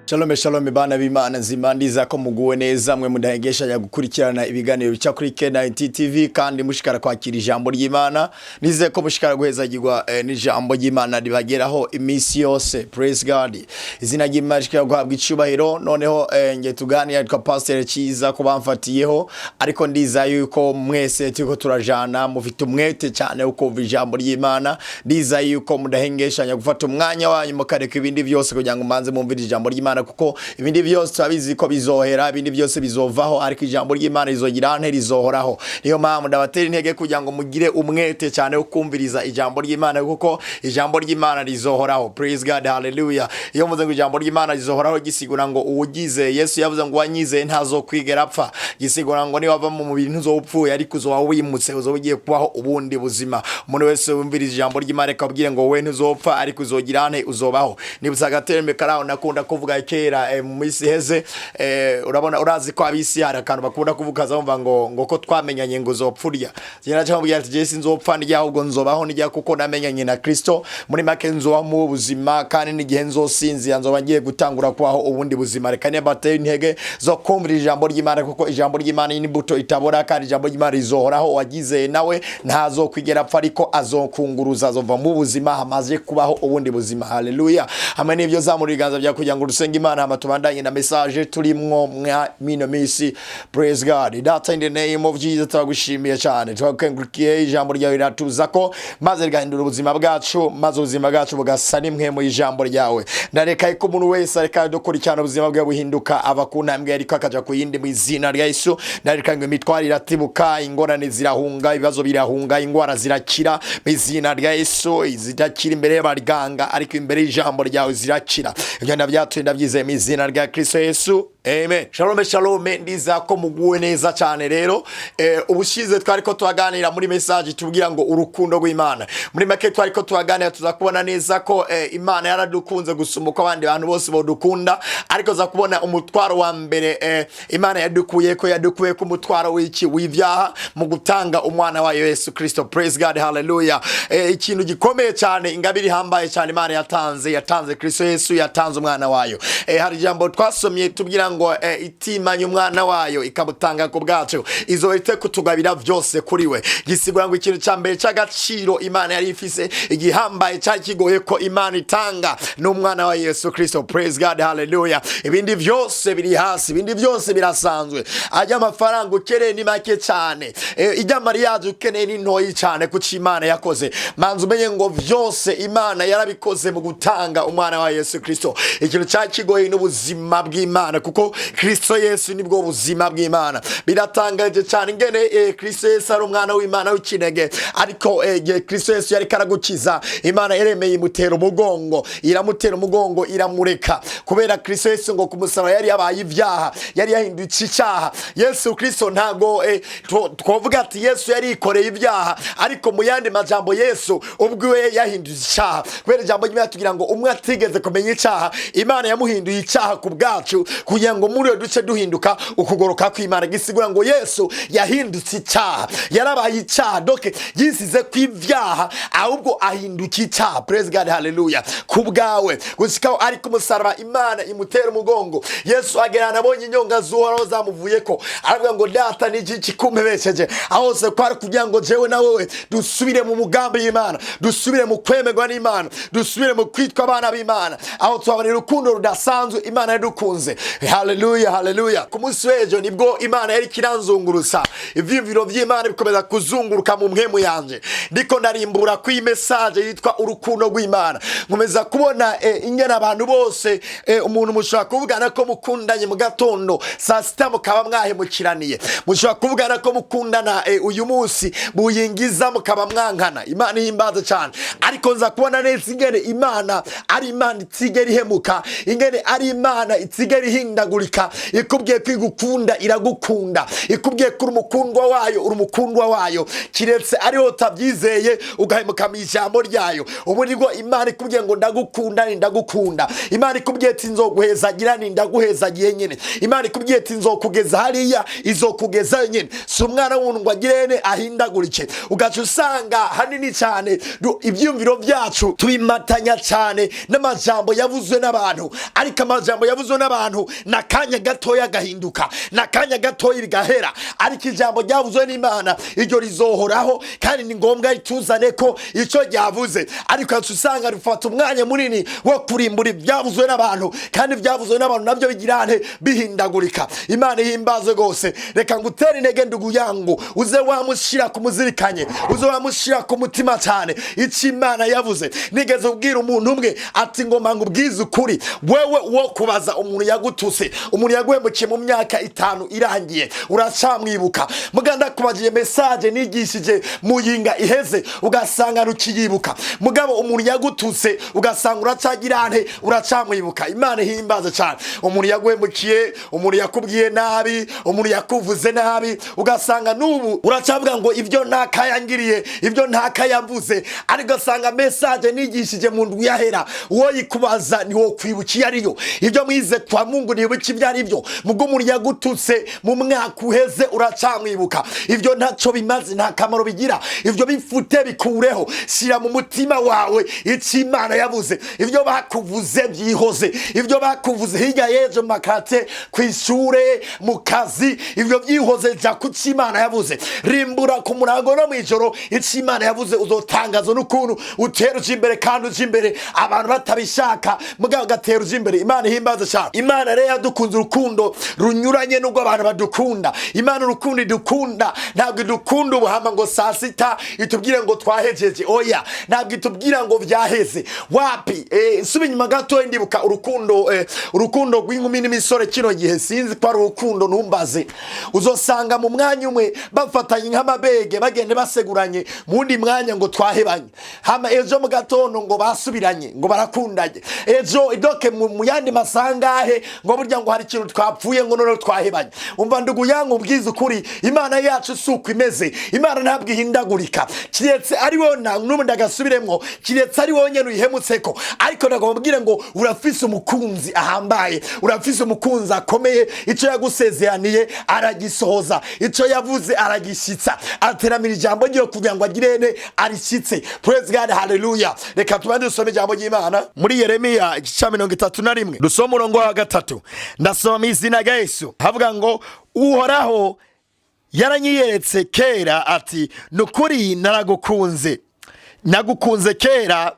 Shalom shalom bana b'Imana nzima ndiza ko muguwe neza mwe mudahengesha ya gukurikirana ibiganiro bica kuri K9 TV kandi mushikara kwakira ijambo ry'Imana nize ko mushikara guhezagirwa n'ijambo ry'Imana ribageraho imisi yose. Praise God. Izina ry'Imana rishikara guhabwa icubahiro. Noneho nge tuganira twa Pasteur Ciza ko bamfatiyeho, ariko ndiza yuko mwese tuko turajana mufite umwete cyane uko ijambo ry'Imana. Ndiza yuko mudahengesha ya gufata umwanya wanyu mukareka ibindi byose kugira ngo manze mumvire ijambo ry'Imana, kuko ibindi byose turabizi ko bizohera, ibindi byose bizovaho, ariko ijambo ry'Imana rizogira nteri rizohoraho. Niyo mpamvu ndabatera intege kugira ngo mugire umwete cyane ukumviriza ijambo ry'Imana, kuko ijambo ry'Imana rizohoraho. Praise God, hallelujah. Iyo muze ngo ijambo ry'Imana rizohoraho gisigura ngo uwugize Yesu yavuze ngo wanyize ntazokwigera apfa. Gisigura ngo ni wava mu mubiri ntuzopfuye, ariko uzoba wimutse, uzogiye kubaho ubundi buzima. Umuntu wese wumviriza ijambo ry'Imana akabwira ngo we ntuzopfa, ariko uzogira nte uzobaho. Nibusagatereme karaho nakunda kuvuga kera mu misi heze, urabona urazi ko abisi hari akantu bakunda kuvuga bumva ngo ko twamenyanye ngo uzopfurya. Zina cyangwa ati je sinzopfa ndya ahubwo nzobaho ndya kuko namenyanye na Kristo. Muri make nzoba mu buzima kandi n'igihe nzosinzira nzoba ngiye gutangura kwaho ubundi buzima. Reka ne bateye intege zo kumvira ijambo ry'Imana, kuko ijambo ry'Imana ni buto itabora kandi ijambo ry'Imana rizohoraho. Wagize nawe ntazo kwigera apfa, ariko azokunguruza azova mu buzima hamaze kubaho ubundi buzima. Hallelujah. Hamwe n'ivyo zamuri biganza bya kugira ngo rusenge Imana amatubandanye na message turimwo mwa mino misi. Praise God. That's in the name of Jesus. Twagushimiye cyane, twakengurikiye ijambo ryawe riratuzako maze rigahindura ubuzima bwacu, maze ubuzima bwacu bugasa nimwe mu ijambo ryawe. Ndareka ko umuntu wese areka dukurikirana ubuzima bwe buhinduka ava ku ntambwe ariko akaja ku yindi mu izina rya Yesu. Ndareka ngo imitwari iratibuka, ingorane zirahunga, ibibazo birahunga, ingwara zirakira mu izina rya Yesu. Izidakira imbere y'abariganga, ariko imbere y'ijambo ryawe zirakira. Ibyo ndabyatuye ndabyize mu izina rya Kristo Yesu. Amen. Shalom shalom, ndiza ko muguwe neza cyane. Rero ubushize twari ko tuaganira muri message tubwira ngo urukundo rw'Imana. Muri make twari ko tuaganira tuzakubona neza ko Imana yaradukunze gusumuka abandi bantu bose bodukunda, ariko za kubona umutwaro wa mbere Imana yadukuye ko umutwaro w'iki w'ivyaha mu gutanga umwana wa Yesu Kristo. Praise God, hallelujah. Ikintu gikomeye cyane, ingabiri hambaye cyane Imana yatanze Kristo Yesu, yatanze umwana wayo. Hari jambo twasomye tubwira ngo itimanye umwana wayo ikabutanga ku bwacu, izohite kutugabira byose kuri we. Gisigura ngo ikintu cyambere cy'agaciro Imana yari ifise igihambaye cyakigoye ko Imana itanga n'umwana wa Yesu Kristo. Praise God, hallelujah. Ibindi byose biri hasi, ibindi byose birasanzwe. Ajya amafaranga ukeneye ni make cyane, ijya mariage ukeneye ni ntoyi cyane kuko Imana yakoze. Manzu umenye ngo byose Imana yarabikoze mu gutanga umwana wa Yesu Kristo. Ikintu cyakigoye n'ubuzima bw'Imana, kuko Kristo Yesu nibwo buzima bw'Imana. Biratangaje cyane ingene Kristo Yesu ari umwana w'Imana w'ikinege, ariko Kristo Yesu yari karagukiza. Imana yaremeye imutera umugongo, iramutera umugongo, iramureka, kubera Kristo Yesu ngo kumusaraba yari yabaye ivyaha, yari yahindutse icyaha. Yesu Kristo ntago twovuga ati Yesu yari ikoreye ivyaha, ariko mu yandi majambo Yesu ubwiwe yahindutse icyaha. Kubera ijambo ry'Imana tugira ngo umwe atigeze kumenya icyaha, Imana yamuhinduye icyaha ku bwacu kugira ngo muri duce duhinduka ukugoroka kw'Imana. Gisigura ngo Yesu yahindutse icyaha, yarabaye icyaha, doke yisize kw'ivyaha ahubwo ahinduka icyaha. Praise God, hallelujah. Kubgawe gusikaho ari kumusaraba Imana imutera umugongo. Yesu agerana abonye inyonga zuhoraho zamuvuyeko, aravuga ngo data niki kikumpebesheje ahose kwari kugira ngo jewe na wewe dusubire mu mugambi y'Imana, dusubire mu kwemerwa n'Imana, dusubire mu kwitwa abana b'Imana, aho twabonera urukundo rudasanzwe Imana yadukunze. Hallelujah, hallelujah. Ku munsi w'ejo nibwo Imana yari kiranzungurusa, ivyumviro vy'Imana bikomeza kuzunguruka mu mpemu yanje, ndiko ndarimbura ku message yitwa urukundo rw'Imana. Nkomeza kubona ingena abantu bose, umuntu mushaka kuvugana ko mukundanye mu gatondo saa sita mukaba mwahemukiraniye, mushaka kuvugana ko mukundana uyu munsi buyingiza mukaba mwankana. Imana ihimbaza cyane, ariko nza kubona neza ingene Imana ari Imana itigera ihemuka, ingene ari Imana itigera ntibihindagurika. Ikubwiye ko igukunda iragukunda. Ikubwiye ko urumukundwa wayo urumukundwa wayo. Kiretse ariho utabyizeye ugahemuka mu ijambo ryayo. Ubu nibwo Imana ikubwiye ngo ndagukunda ni ndagukunda. Imana ikubwiye ati nzoguhezagira ni ndaguhezagiye nyene. Imana ikubwiye ati nzokugeza hariya izokugeza nyene. Si umwana w'umuntu ngo agirene ahindagurike. Ugaca usanga hanini cyane ibyumviro byacu tubimatanya cyane n'amajambo yavuzwe n'abantu. Ariko amajambo yavuzwe n'abantu nakanya gatoya gahinduka, nakanya gatoya rigahera. Ariko ijambo ryavuzwe n'Imana iryo rizohoraho kandi ni ngombwa ituzane ko icyo ryavuze. Ariko usanga rifata umwanya munini wo kurimbura ibyavuzwe n'abantu, kandi ibyavuzwe n'abantu nabyo bigirane bihindagurika. Imana ihimbaze gose. Reka ngutere intege ndugu yangu, uze wamushira kumuzirikanye, uze wamushira ku mutima cyane icyo Imana yavuze. Nigeze ubwira umuntu umwe ati ngoma ngubwize ukuri, wewe wo kubaza umuntu yagutuse, umuntu yaguhemukiye mu myaka 5 irangiye uracamwibuka. Muganda kubagiye message nigishije muyinga iheze ugasanga rukiyibuka. Mugabo umuntu yagutuse ugasanga uracagirane uracamwibuka. Imana ihimbaze cyane. Umuntu yaguhemukiye, umuntu yakubwiye nabi, umuntu yakuvuze nabi, ugasanga nubu uracavuga ngo ibyo ntakayangiriye, ibyo ntakayamvuze. Ariko ugasanga message nigishije mu ndwi yahera uwo yikubaza ni wo kwibukiye ariyo. Ibyo mwize kwa Mungu nibuki byari byo. Mugo umuntu yagututse mu mwaka uheze uracamwibuka. Ibyo ntaco bimaze, nta kamaro bigira. Ibyo bifute bikureho. Shira mu mutima wawe icyo Imana yavuze. Ibyo bakuvuze byihoze, ibyo bakuvuze hirya yejo makate kwishure mu kazi, ibyo byihoze ja kuki Imana yavuze. Rimbura ku murango no mwijoro icyo Imana yavuze. Uzotangazo n'ukuntu uteruje imbere kandi uje imbere abantu batabishaka mugabo gateruje imbere. Imana ihimbaza cyane. Imana rero yadukunze urukundo runyuranye n'ubwo abantu badukunda. Imana urukundo idukunda ntabwo idukunda ubuhama ngo saa sita itubwire ngo twahejeje. Oya, ntabwo itubwira ngo byaheze. Wapi subi inyuma gato ndibuka urukundo rw'inkumi n'imisore kino gihe sinzi ko ari urukundo numbaze. Uzosanga mu mwanya umwe bafatanye nk'amabege bagende baseguranye, mundi mwanya ngo twahebanye. Hama ejo mu gatondo ngo basubiranye ngo barakundanye. Ejo idoke mu yandi masangahe ngo burya ngo hari ikintu twapfuye ngo none twahebanye. Umva ndugu yangu ubwiza ukuri, Imana yacu suko imeze. Imana ntabwo ihindagurika. Kiretse ari wo n'ubu ndagasubiremwo, kiretse ari wo nyene uyihemutseko. Ariko ndagomba ngo urafise umukunzi ahambaye, urafise umukunzi akomeye. Icyo yagusezeraniye aragisohoza, icyo yavuze aragishitsa. Ateramira ijambo ryo kugira ngo agirene arishitse. Praise God, hallelujah. Reka tubande dusome ijambo ry'Imana muri Yeremiya 31. Dusoma umurongo wa 3. Ndasoma izina rya Yesu. Havuga ngo Uhoraho yaranyiyeretse kera ati nukuri naragukunze, nagukunze kera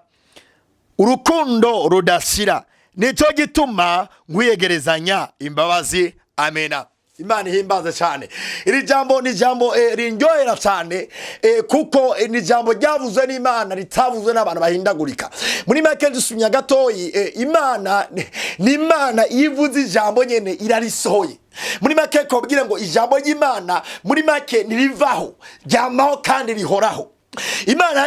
urukundo rudashira, nicyo gituma nkwiyegerezanya imbabazi. Amena. Imana ihimbaza cyane. Iri jambo ni jambo rinjohera cyane kuko ni jambo ryavuzwe n'Imana ritavuzwe n'abantu bahindagurika. Muri make dusumya gatoyi Imana ni Imana ivuze ijambo nyene irarisohoye. Muri make kubwira ngo ijambo ry'Imana muri make nirivaho ryamaho kandi rihoraho. Imana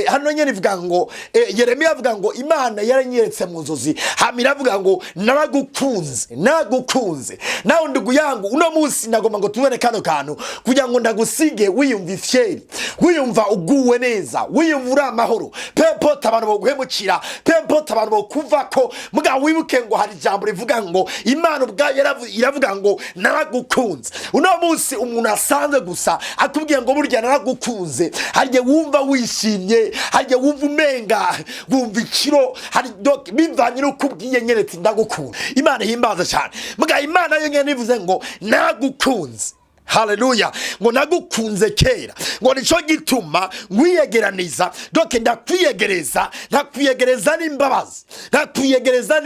hano nyene ivuga ngo Yeremiya avuga ngo Imana yaranyeretse mu nzozi, hamira avuga ngo naragukunze, nagukunze. Naho ndugu yangu uno munsi ndagomba ngo tubone kano kantu kugira ngo ndagusige wiyumva ifyeri, wiyumva uguwe neza, wiyumva uri amahoro. Pepo tabantu boguhemukira, pepo tabantu bokuvako. Muga wibuke ngo hari ijambo rivuga ngo Imana ubwayo iravuga ngo naragukunze. Uno munsi umuntu asanze gusa atubwiye ngo burya naragukunze, harye wumva wishimye, harye wumva umenga wumva ikiro, hari bivanye no kubwiye nyeretse ndagukunda. Imana ihimbaza cyane. Muga Imana yo nyene ivuze ngo nagukunze. Hallelujah. Ngo nagukunze kera, ngo nico gituma nkwiyegeraniza. Doke ndakwiyegereza, nakwiyegereza n'imbabazi, nakwiyegereza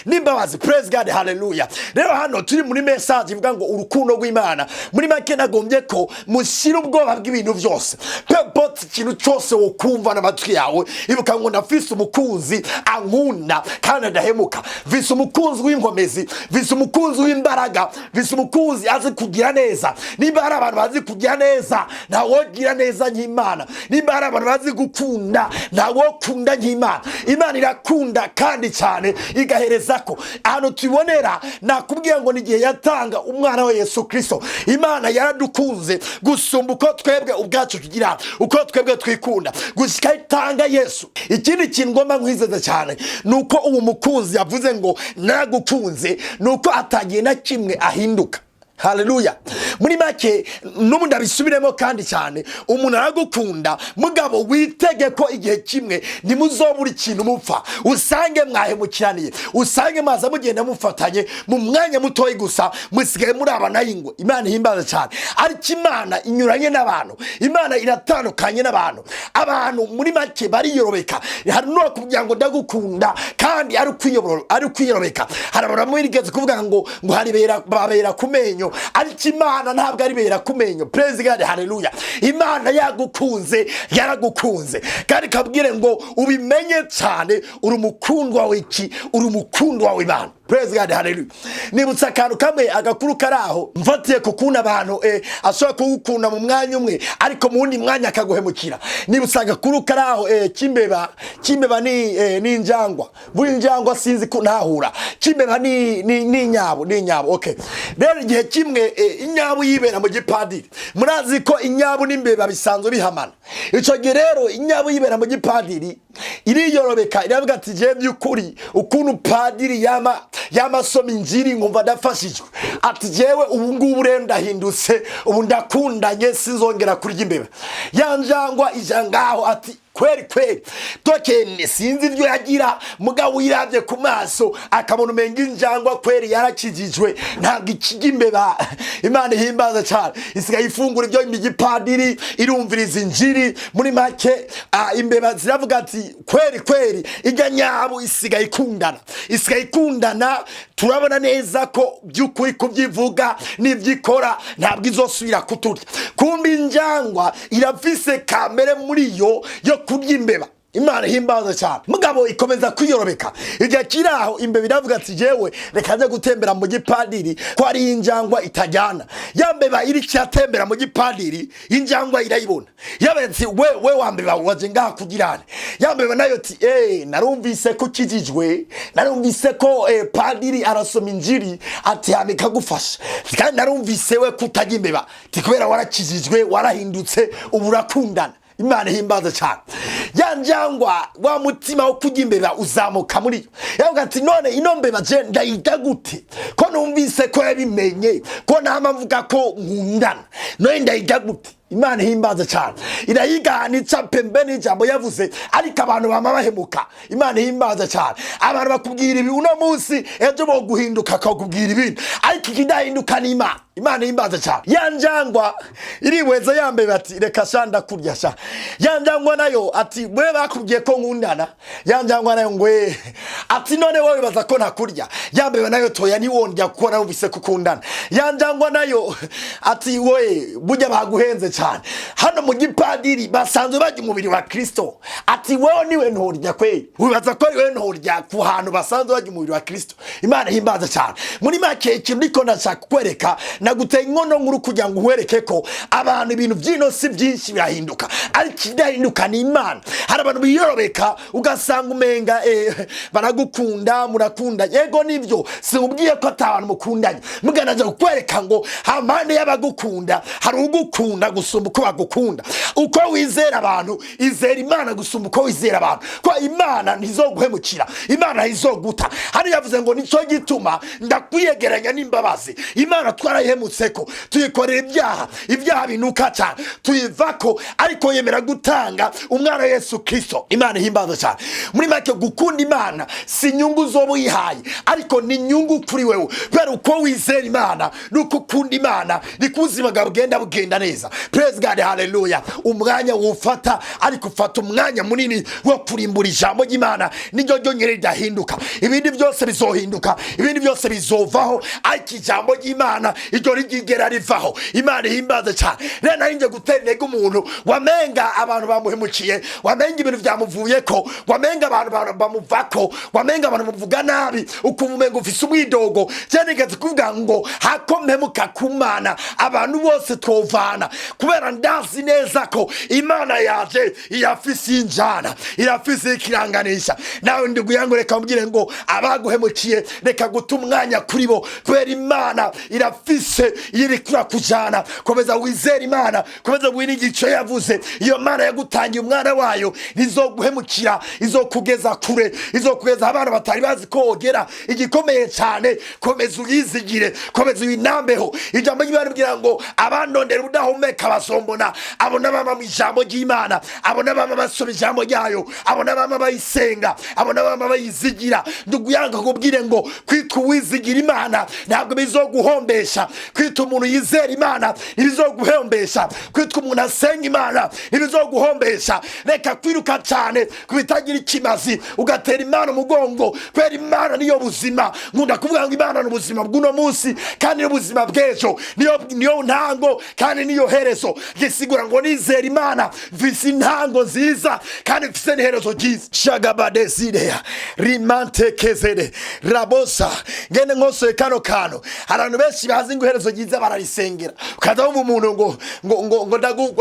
n'imbabazi. Praise God, hallelujah. Rero hano turi muri message ivuga ngo urukundo rw'Imana. Muri make nagombye ko mushira ubwoba bw'ibintu byose. Pepo not ikintu cyose wo kumva n'amatwi yawe ibuka ngo ndafise umukunzi ankunda kandi adahemuka, vise umukunzi w'inkomezi, vise umukunzi w'imbaraga, vise umukunzi azi kugira neza. Niba hari abantu bazi kugira neza ntawogira neza nk'Imana. Niba hari abantu bazi gukunda ntawokunda nk'Imana. Imana irakunda kandi cyane igahereza ko ahantu tubonera. Nakubwiye ngo nigihe yatanga umwana we Yesu Kristo, Imana yaradukunze gusumba uko twebwe ubwacu tugira, uko twebwe twikunda, gushika itanga Yesu. Ikindi kintu ngomba nkwizeza cyane nuko uwo mukunzi yavuze ngo nagukunze nuko atagiye na kimwe ahinduka. Haleluya. Muri make n'ubu ndabisubiremo kandi cyane, umuntu aragukunda mugabo witege ko igihe kimwe nimuzobura ikintu mupfa, usange mwahemukiraniye, usange maza mugenda mufatanye mu mwanya mutoyi gusa musigaye muri abana y'ingwe. Imana ihimbaza cyane, ariko Imana inyuranye n'abantu, Imana iratandukanye n'abantu. Abantu muri make bariyorobeka, hari no kugira ngo ndagukunda kandi ari kwiyorobeka. Hari abantu mwirigeze kuvuga ngo haribera babera kumenyo, ariko Imana ntabwo ari bera kumenyo. Praise God, haleluya. Imana yagukunze, yaragukunze kandi kabwire ngo ubimenye cyane, uri umukundwa w'iki, uri umukundwa w'Imana. Praise God, haleluya. Nibutsa akantu kamwe agakuru karaho mfatiye kukuna abantu ashobora kugukunda mu mwanya umwe ariko mu wundi mwanya akaguhemukira. Nibutsa agakuru karaho kimbeba ni injangwa, buri injangwa sinzi ko ntahura. Kimbeba ni nyabo. Okay, rero igihe kimwe inyabu yibera mu gipadiri. Murazi ko inyabu n'imbeba bisanzwe bihamana. Ico gihe rero inyabu yibera mu gipadiri iriyorobeka, iravuga ati je byukuri ukuntu padiri yamasoma injiri nkumva ndafashijwe, ati jewe ubu ngubu rero ndahindutse, ubu ndakundanye sinzongera kurya imbeba. Yanjangwa ijangaho ati kweri tokene sinzi ibyo yagira, mugabo yiravye ku maso akabona umenga injangwa kweri yarakijijwe ntabwo ikijya imbeba. Imana ihimbaza cyane, isigaye ifungura ibyo imigipadiri irumviriza injiri. Muri make imbeba ziravuga ati kweri ijya nyabu isigaye ikundana. Turabona neza ko by'ukuri kubyivuga n'ibyikora ntabwo izosubira kuturya. Kumbi injangwa irafise kamere muri yo kurya imbeba. Imana himbaza cyane, mugabo ikomeza kwiyorobeka. Igihe kiraho imbeba iravuga ati jewe reka nze gutembera mu gipadiri ko ari injangwa itajyana. Yambeba iri cyatembera mu gipadiri, injangwa irayibona. Yabenzi we wambeba waje ngaha kugirane. Yambeba nayo ati narumvise ko kijijwe, narumvise ko padiri arasoma injiri ati hamika gufasha, kandi narumvise we kutajya imbeba tikubera warakijijwe, warahindutse, uburakundana. Imana himbaza cyane. Yanjangwa wa mutima wo kujya imbeba uzamuka muri yo. Yavuga ati none ino mbeba je ndayita gute ko numvise ko yabimenye ko namavuga ko nkundana, none ndayita gute? Imana himbaza cyane, irayiganitsa pembeni jambo yavuze, ariko abantu bama bahemuka. Imana himbaza cyane, abantu bakubwira ibi uno munsi ejo bo guhinduka akakubwira ibindi, ariko ikidahinduka ni Imana. Imana himbaza cyane. Yanjangwa iriweza yambe bati reka shanda kurya sha. Yanjangwa nayo ati we bakubwiye ko nkundana. Yanjangwa nayo ngwe ati none wowe baza ko ntakurya. Yambe nayo toya ni wondya kuko narumvise kukundana. Yanjangwa nayo ati we burya baguhenze cyane. Hano mu gipadiri basanzwe bajya umubiri wa Kristo. Ati wewe niwe ntorya kwe. Wibaza ko wewe ntorya ku hantu basanzwe bajya umubiri wa Kristo. Imana himbaza cyane. Muri make ikintu ndiko ndashaka kwereka, naguteye inkono nkuru kugira ngo uhereke ko abantu ibintu byino si byinshi birahinduka, ariko idahinduka ni Imana. Hari abantu biyorobeka ugasanga umenga baragukunda, murakunda. Yego nibyo, siubwiye ko atabantu mukundanye, muganaje kukwereka ngo hamande y'abagukunda hari ugukunda gusumba uko bagukunda. Uko wizera abantu izera Imana gusumba uko wizera abantu, ko Imana ntizoguhemukira, Imana izoguta. Hari yavuze ngo nico gituma ndakwiyegeranya n'imbabazi. Imana twarayihemutseko, tuyikorera ibyaha binuka cyane, tuyivako, ariko yemera gutanga umwana Yesu Kristo. Imana himbaza cyane. Muri make gukunda Imana si nyungu zo buyihaye, ariko ni nyungu kuri wewe. Pero uko wizera Imana nuko ukunda Imana nikuzima bugenda neza. praise God, haleluya. Umwanya wufata ariko ufata umwanya munini wo kurimbura ijambo ry'Imana, niryo ryonyine ridahinduka. Ibindi byose bizohinduka, ibindi byose bizovaho, ariko ijambo ry'Imana iryo rigigera rivaho. Imana ihimbaze cyane. Rero narinje gutera intege umuntu wamenga abantu bamuhemukiye, wamenga ibintu byamuvuyeko, wamenga abantu bamuvako, wamenga abantu bamuvuga nabi, ukuvumenga ufise umwidogo. Je nigeze kuvuga ngo hakompemuka kumana abantu bose twovana, kubera ndazi neza ko Imana yaje irafise injana, irafise ikiranganisha. Nawe ndiguyango reka mbwire ngo abaguhemukiye reka guta umwanya kuri bo, kubera Imana irafise iri kujana. Komeza wizera Imana, komeza wiringira ico yavuze. Iyo Mana yagutangiye umwana wayo nizoguhemukira, izokugeza kure, izokugeza abana batari bazi ko wogera. Igikomeye cyane, komeza uyizigire, komeza uyinambeho. Ijambo ry'Imana rigira ngo abandondera udahumeka basombona. Abona bama mu ijambo ry'Imana, abona bama basoma ijambo ryayo, abona bama bayisenga, abona bama bayizigira. Nduguyanga kubwire ngo kwitwa uwizigira Imana ntabwo bizoguhombesha, kwitwa umuntu yizera Imana ntibizoguhombesha, kwitwa umuntu asenga Imana ntibizoguhombesha. Reka kwiruka cyane kubitagira ikimazi ugatera Imana umugongo, kubera Imana niyo buzima. Nkunda kuvuga ngo Imana ni ubuzima bw'uno munsi kandi n'ubuzima bw'ejo, niyo ntango kandi niyo herezo. Gisigura ngo nizera Imana mfise intango nziza kandi mfise n'iherezo ryiza. Shagabadesideya rimante kezede rabosa ngene nkose kano abantu benshi bazi ngo iherezo ryiza bararisengera. Ukaza umuntu ngo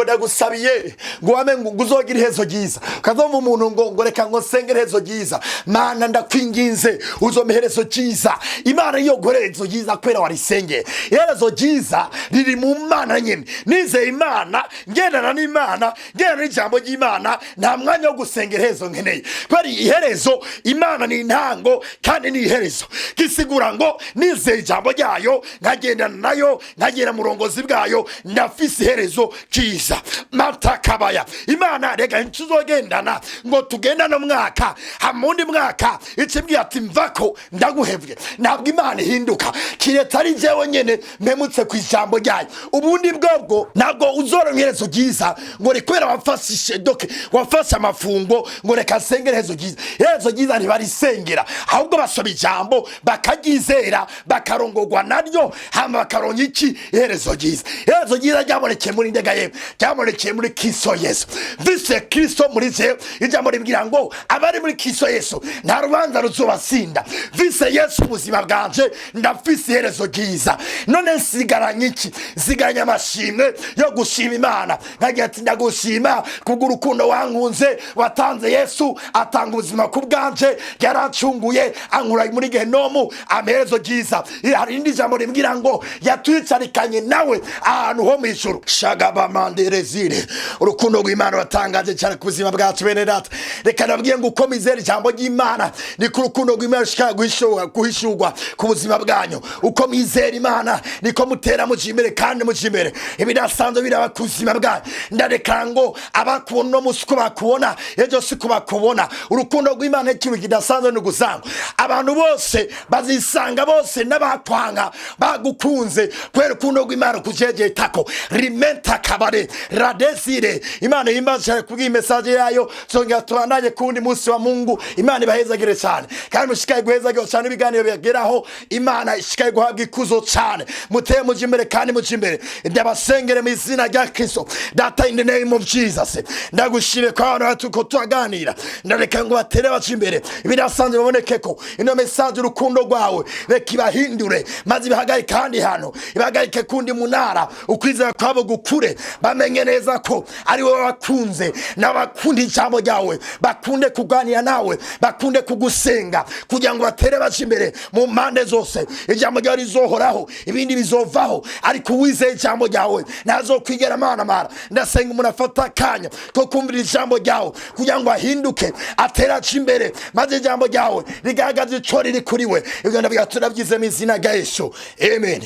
ndagusabiye ngo wame ngo uzogira iherezo ryiza. Ukaza umuntu ngo reka ngo sengere iherezo ryiza. Mana ndakwinginze uzome iherezo ryiza. Imana iyo iherezo ryiza kwera warisengeye. Iherezo ryiza riri mu Mana nyene. Nizeye Imana, ngendana n'Imana, ngendana n'ijambo ry'Imana, nta mwanya wo gusengera iherezo nkeneye. Kwari iherezo Imana ni intango kandi ni iherezo. Gisigura ngo nizeye ijambo ryayo, nkagendana nayo, nkagera murongozi bwayo, ndafise iherezo ryiza. Matakabaya Imana rega ntuzogendana ngo tugendana mwaka hamundi mwaka icibwiye ati mvako ndaguhevye. Ntabwo Imana ihinduka, kireta ari jewe nyene memutse ku ijambo ryayo. Ubundi bwobwo ntabwo uzoronka iherezo ryiza ngo rikwera wafashe doke wafashe amafungo ngo reka sengera iherezo ryiza. Iherezo ryiza ntibarisengera, ahubwo basoma ijambo bakaryizera, bakarongorwa naryo, hama bakaronka iki iherezo ryiza. Iherezo ryiza ryabonekeye muri ndega yewe, ryabonekeye muri Kristo Yesu. Vise Kristo muri jewe, ijambo ribwira ngo abari muri Kristo Yesu nta rubanza ruzobasinda. Vise Yesu ubuzima bwanje ndafise iherezo ryiza. None nsigaranye iki? Nsigaranye amashimwe yo gushima Imana. Nkagira ati ndagushima kubw'urukundo wankunze, watanze Yesu atanga ubuzima ku bwanje, yaracunguye ankura muri Gehinomu, amaherezo ryiza. Hari indi jambo rimbwira ngo yatwicarikanye nawe ahantu ho mu ijuru. Shagabamanderezire urukundo rw'Imana watangaje cyane ku buzima bwacu bene data. Reka nabwiye ngo uko mizera ijambo ry'Imana ni ku rukundo rw'Imana rushaka guhishurwa ku buzima bwanyu. Uko mizera Imana niko mutera mujimbere kandi mujimbere ibidasanzwe biraba ku buzima bwanyu. Ndareka ngo abakubona no musuko bakubona ejo siko bakubona. Urukundo rw'Imana ikintu kidasanzwe no gusanga abantu bose bazisanga bose n'abakwanga bagukunze kubera urukundo rw'Imana kujeje tako rimenta kabare radesire. Imana yimbaje kubwi message yayo zongera tubandanye kundi munsi wa Mungu. Imana ibahezagire cyane kandi mushikaye guhezagire cyane ibiganiro byageraho. Imana ishikaye guhabwa ikuzo cyane. Muteye mujimbere kandi mujimbere ndabasengere mu izina rya Kristo. Data, in the name of Jesus, ndagushire kwa abantu tuko tuaganira. Ndareka ngo batere bacimbere ibidasanzwe babonekeko ino message urukundo rwawe reka ibahindure maze bihagarike kandi hano ibahagarike kundi munara. Ukwizera kwabo gukure bamenye neza ko ari wowe bakunze n'abakunda ijambo ryawe, bakunde kuganira nawe, bakunde kugusenga kugira ngo batere bacimbere mu mpande zose. Ijambo ryawe rizohoraho, ibindi bizovaho, ariko wizeye ijambo ryawe nazokwigera mara. Ndasenga umuntu afata akanya ko kumvira ijambo ryawe kugira ngo ahinduke atera cimbere maze ijambo ryawe rigaragaze ico riri kuri we. Ibyo ndabiga turabyize mu izina rya Yesu, amen.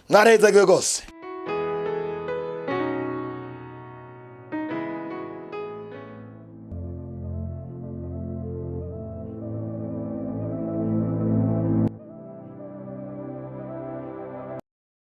Mwareza gose.